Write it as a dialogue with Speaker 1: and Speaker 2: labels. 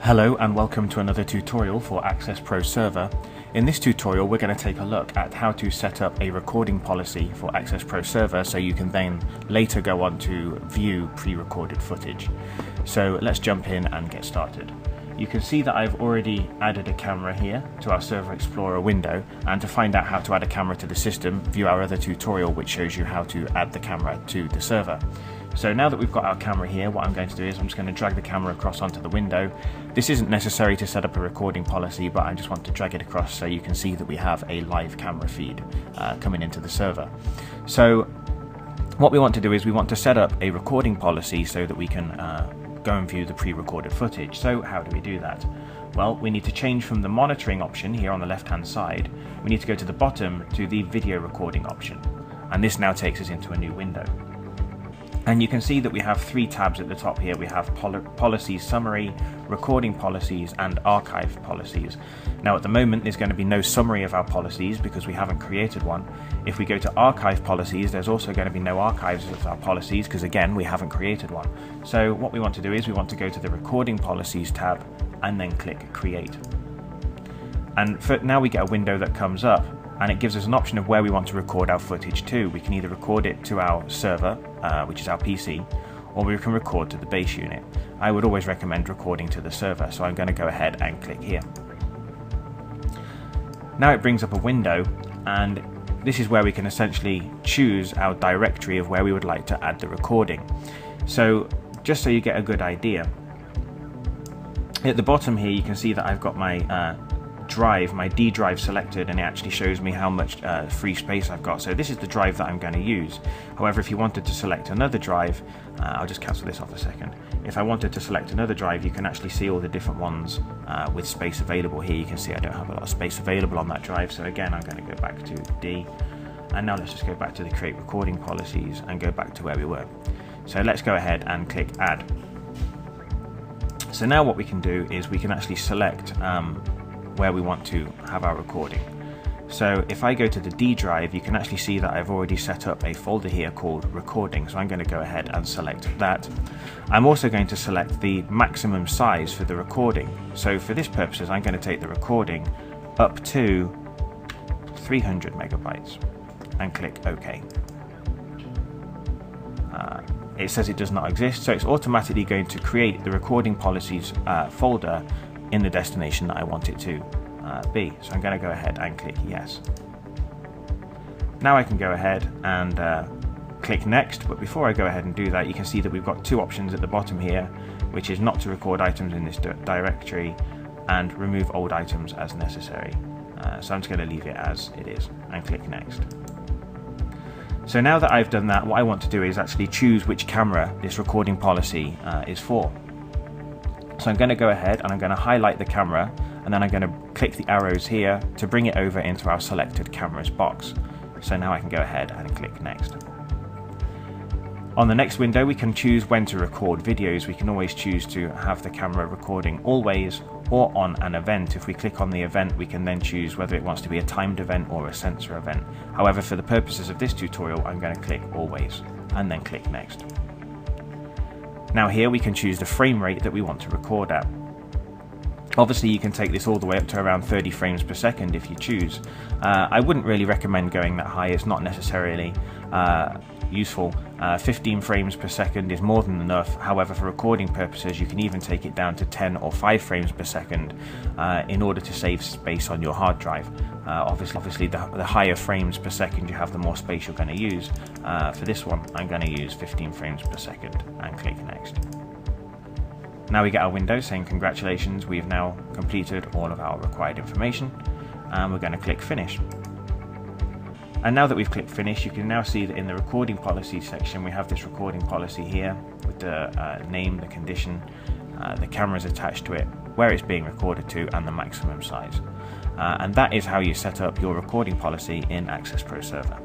Speaker 1: Hello and welcome to another tutorial for AKCess Pro Server. In this tutorial we're going to take a look at how to set up a recording policy for AKCess Pro Server so you can then later go on to view pre-recorded footage. So let's jump in and get started. You can see that I've already added a camera here to our Server Explorer window, and to find out how to add a camera to the system, view our other tutorial which shows you how to add the camera to the server. So now that we've got our camera here, what I'm going to do is I'm just going to drag the camera across onto the window. This isn't necessary to set up a recording policy, but I just want to drag it across so you can see that we have a live camera feed coming into the server. So what we want to do is we want to set up a recording policy so that we can go and view the pre-recorded footage. So how do we do that? Well, we need to change from the monitoring option here on the left hand side. We need to go to the bottom to the video recording option, and this now takes us into a new window. And you can see that we have three tabs at the top here. We have policies summary, recording policies, and archive policies. Now at the moment there's going to be no summary of our policies because we haven't created one. If we go to archive policies, there's also going to be no archives of our policies because again we haven't created one. So what we want to do is we want to go to the recording policies tab and then click create. And now we get a window that comes up, and it gives us an option of where we want to record our footage to. We can either record it to our server, which is our PC, or we can record to the base unit. I would always recommend recording to the server, so I'm going to go ahead and click here. Now it brings up a window, and this is where we can essentially choose our directory of where we would like to add the recording. So just so you get a good idea, at the bottom here you can see that I've got my my D drive selected, and it actually shows me how much free space I've got. So this is the drive that I'm going to use. However, if you wanted to select another drive, I'll just cancel this off a second. If I wanted to select another drive, you can actually see all the different ones with space available here. You can see I don't have a lot of space available on that drive, so again I'm going to go back to D, and now let's just go back to the create recording policies and go back to where we were. So let's go ahead and click add. So now what we can do is we can actually select where we want to have our recording. So if I go to the D drive, you can actually see that I've already set up a folder here called recording, so I'm going to go ahead and select that. I'm also going to select the maximum size for the recording. So for this purposes I'm going to take the recording up to 300 megabytes and click OK. It says it does not exist, so it's automatically going to create the recording policies folder in the destination that I want it to be. So I'm going to go ahead and click yes. Now I can go ahead and click next, but before I go ahead and do that, you can see that we've got two options at the bottom here, which is not to record items in this directory and remove old items as necessary. So I'm just going to leave it as it is and click next. So now that I've done that, what I want to do is actually choose which camera this recording policy is for. So I'm going to go ahead and I'm going to highlight the camera, and then I'm going to click the arrows here to bring it over into our selected cameras box. So now I can go ahead and click next. On the next window we can choose when to record videos. We can always choose to have the camera recording always or on an event. If we click on the event, we can then choose whether it wants to be a timed event or a sensor event. However, for the purposes of this tutorial I'm going to click always and then click next. Now here we can choose the frame rate that we want to record at. Obviously you can take this all the way up to around 30 frames per second if you choose. I wouldn't really recommend going that high, it's not necessarily useful. 15 frames per second is more than enough. However, for recording purposes you can even take it down to 10 or 5 frames per second in order to save space on your hard drive. Obviously the higher frames per second you have, the more space you're going to use. For this one I'm going to use 15 frames per second and click next. Now we get our window saying congratulations, we've now completed all of our required information, and we're going to click finish. And now that we've clicked finish, you can now see that in the recording policy section we have this recording policy here with the name, the condition, the cameras attached to it, where it's being recorded to, and the maximum size. And that is how you set up your recording policy in AKCess Pro Server.